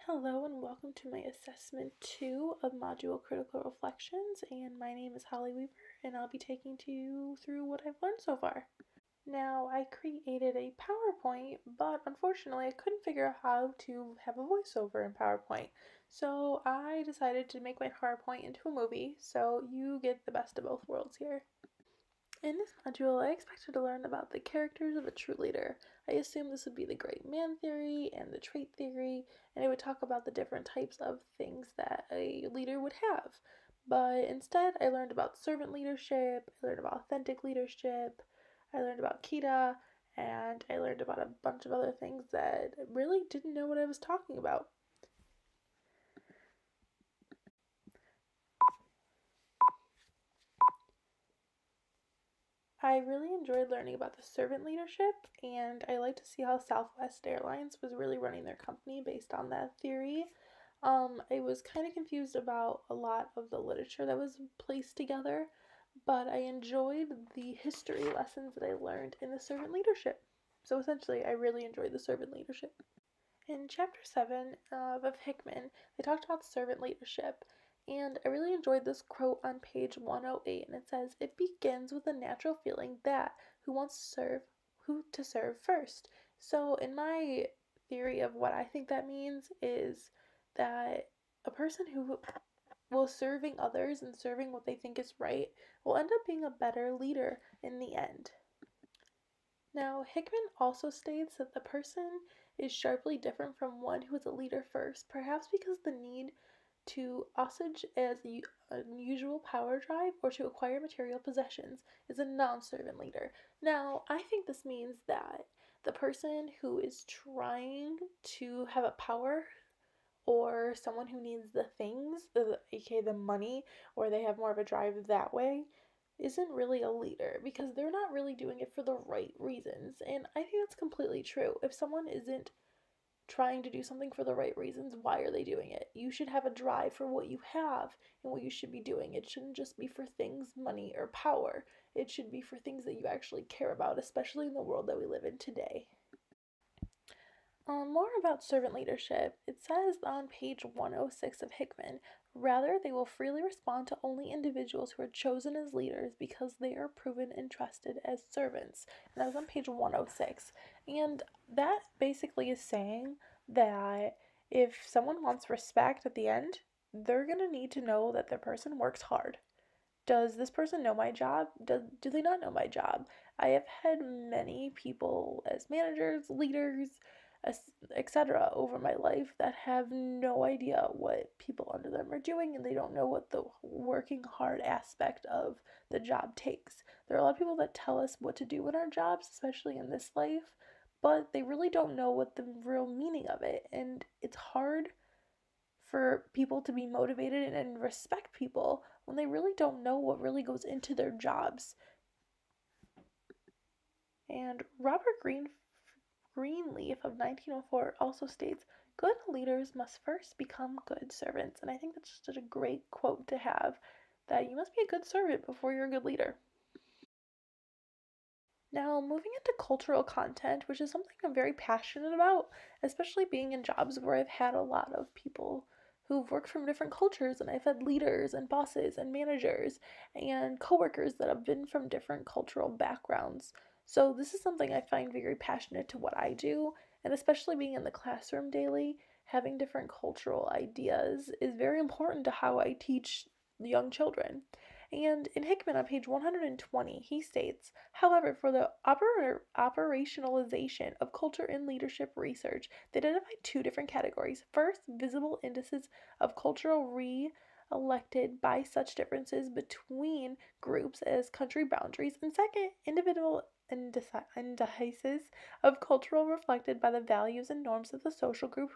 Hello and welcome to my assessment 2 of Module Critical Reflections, and my name is Holly Weaver and I'll be taking you through what I've learned so far. Now, I created a PowerPoint, but unfortunately I couldn't figure out how to have a voiceover in PowerPoint. So I decided to make my PowerPoint into a movie, so you get the best of both worlds here. In this module, I expected to learn about the characters of a true leader. I assumed this would be the great man theory and the trait theory, and it would talk about the different types of things that a leader would have. But instead, I learned about servant leadership, I learned about authentic leadership, I learned about Kita, and I learned about a bunch of other things that I really didn't know what I was talking about. I really enjoyed learning about the servant leadership, and I like to see how Southwest Airlines was really running their company based on that theory. I was kind of confused about a lot of the literature that was placed together, but I enjoyed the history lessons that I learned in the servant leadership. So essentially, I really enjoyed the servant leadership. In chapter 7 of Hickman, they talked about servant leadership, and I really enjoyed this quote on page 108, and it says, "It begins with a natural feeling that who to serve first." So, in my theory of what I think that means is that a person who will serving others and serving what they think is right will end up being a better leader in the end. Now, Hickman also states that the person is sharply different from one who is a leader first, perhaps because the need to usage as unusual power drive or to acquire material possessions is a non-servant leader. Now, I think this means that the person who is trying to have a power or someone who needs the things, aka the money, or they have more of a drive that way, isn't really a leader because they're not really doing it for the right reasons. And I think that's completely true. If someone isn't trying to do something for the right reasons, why are they doing it? You should have a drive for what you have and what you should be doing. It shouldn't just be for things, money, or power. It should be for things that you actually care about, especially in the world that we live in today. More about servant leadership. It says on page 106 of Hickman, rather, they will freely respond to only individuals who are chosen as leaders because they are proven and trusted as servants. And that was on page 106. And that basically is saying that if someone wants respect at the end, they're going to need to know that their person works hard. Does this person know my job? Do they not know my job? I have had many people as managers, leaders, etc. over my life that have no idea what people under them are doing, and they don't know what the working hard aspect of the job takes. There are a lot of people that tell us what to do in our jobs, especially in this life, but they really don't know what the real meaning of it, and it's hard for people to be motivated and respect people when they really don't know what really goes into their jobs. And Robert Greenleaf of 1904 also states, "Good leaders must first become good servants." And I think that's just a great quote to have, that you must be a good servant before you're a good leader. Now, moving into cultural content, which is something I'm very passionate about, especially being in jobs where I've had a lot of people who've worked from different cultures, and I've had leaders and bosses and managers and coworkers that have been from different cultural backgrounds. So, this is something I find very passionate to what I do, and especially being in the classroom daily, having different cultural ideas is very important to how I teach young children. And in Hickman on page 120, he states, however, for the operationalization of culture and leadership research, they identified two different categories. First, visible indices of cultural re-elected by such differences between groups as country boundaries, and second, individual indices of cultural reflected by the values and norms of the social group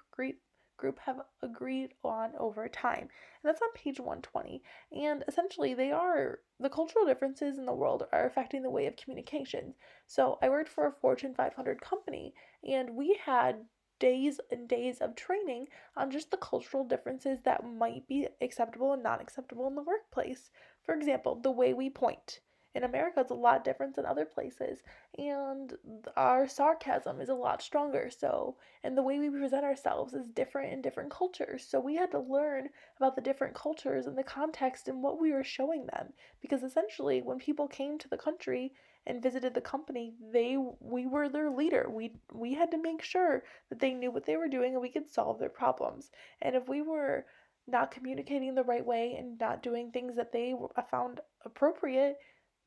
have agreed on over time. And that's on page 120. And essentially, the cultural differences in the world are affecting the way of communications. So I worked for a Fortune 500 company, and we had days and days of training on just the cultural differences that might be acceptable and not acceptable in the workplace. For example, the way we point. in America it's a lot different than other places, and our sarcasm is a lot stronger. So, and the way we present ourselves is different in different cultures. So we had to learn about the different cultures and the context and what we were showing them, because essentially when people came to the country and visited the company, we were their leader. We had to make sure that they knew what they were doing and we could solve their problems. And if we were not communicating the right way and not doing things that they found appropriate,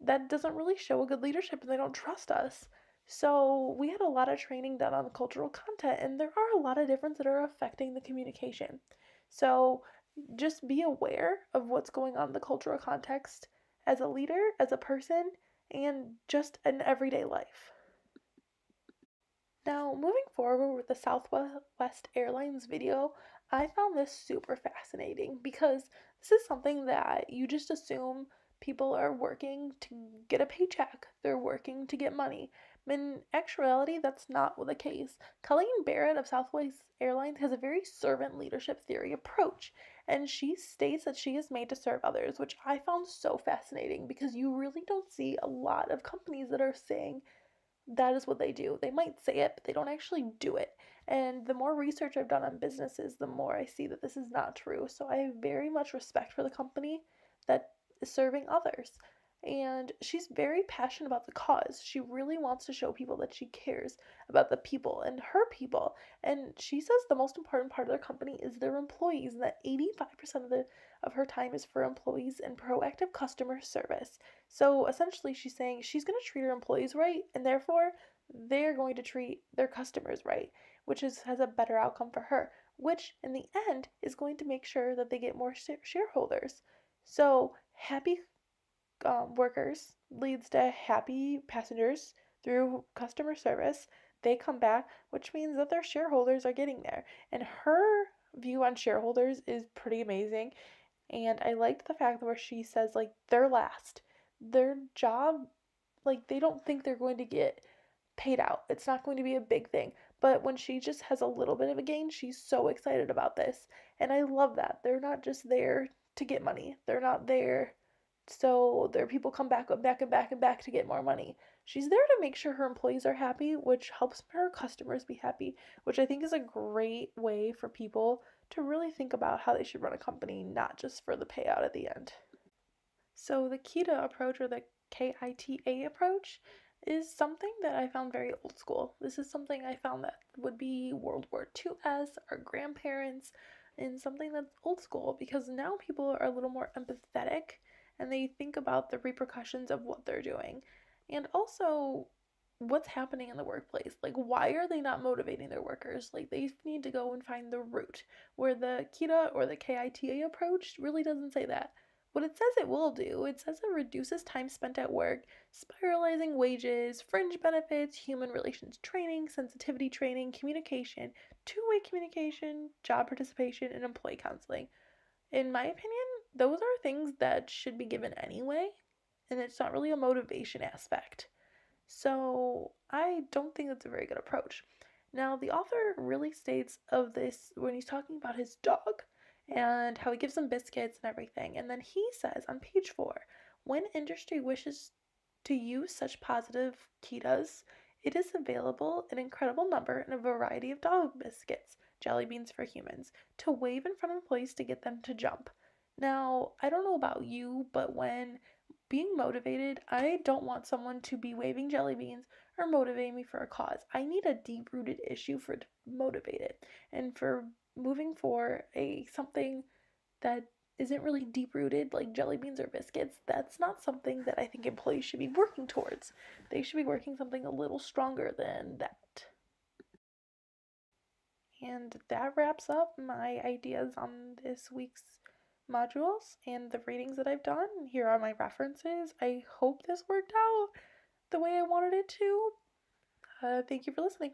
that doesn't really show a good leadership and they don't trust us. So, we had a lot of training done on the cultural content, and there are a lot of differences that are affecting the communication. So, just be aware of what's going on in the cultural context as a leader, as a person, and just in everyday life. Now, moving forward with the Southwest Airlines video, I found this super fascinating because this is something that you just assume people are working to get a paycheck. They're working to get money. In actuality, that's not the case. Colleen Barrett of Southwest Airlines has a very servant leadership theory approach, and she states that she is made to serve others, which I found so fascinating because you really don't see a lot of companies that are saying that is what they do. They might say it, but they don't actually do it. And the more research I've done on businesses, the more I see that this is not true. So I have very much respect for the company that is serving others. And she's very passionate about the cause. She really wants to show people that she cares about the people and her people. And she says the most important part of their company is their employees, and that 85% of her time is for employees and proactive customer service. So essentially, she's saying she's going to treat her employees right, and therefore, they're going to treat their customers right, which has a better outcome for her, which in the end is going to make sure that they get more shareholders. So, happy workers leads to happy passengers through customer service. They come back, which means that their shareholders are getting there. And her view on shareholders is pretty amazing. And I liked the fact where she says, like, they're last. Their job, like, they don't think they're going to get paid out. It's not going to be a big thing. But when she just has a little bit of a gain, she's so excited about this. And I love that. They're not just there to get money. They're not there so their people come back and back and back and back to get more money. She's there to make sure her employees are happy, which helps her customers be happy, which I think is a great way for people to really think about how they should run a company, not just for the payout at the end. So the KITA approach, or the KITA approach, is something that I found very old school. This is something I found that would be World War II-esque, our grandparents, and something that's old school because now people are a little more empathetic and they think about the repercussions of what they're doing. And also, what's happening in the workplace? Like, why are they not motivating their workers? Like, they need to go and find the root, where the KITA or the KITA approach really doesn't say that. What it says it will do, it says it reduces time spent at work, spiralizing wages, fringe benefits, human relations training, sensitivity training, communication, two-way communication, job participation, and employee counseling. In my opinion, those are things that should be given anyway, and it's not really a motivation aspect. So I don't think that's a very good approach. Now, the author really states of this when he's talking about his dog and how he gives him biscuits and everything. And then he says on page 4, when industry wishes to use such positive kitas, it is available in incredible number in a variety of dog biscuits, jelly beans for humans, to wave in front of employees to get them to jump. Now, I don't know about you, but when being motivated, I don't want someone to be waving jelly beans or motivating me for a cause. I need a deep rooted issue for to motivate it. And for moving for a something that isn't really deep rooted like jelly beans or biscuits, that's not something that I think employees should be working towards. They should be working something a little stronger than that. And that wraps up my ideas on this week's modules and the readings that I've done. Here are my references. I hope this worked out the way I wanted it to. Thank you for listening.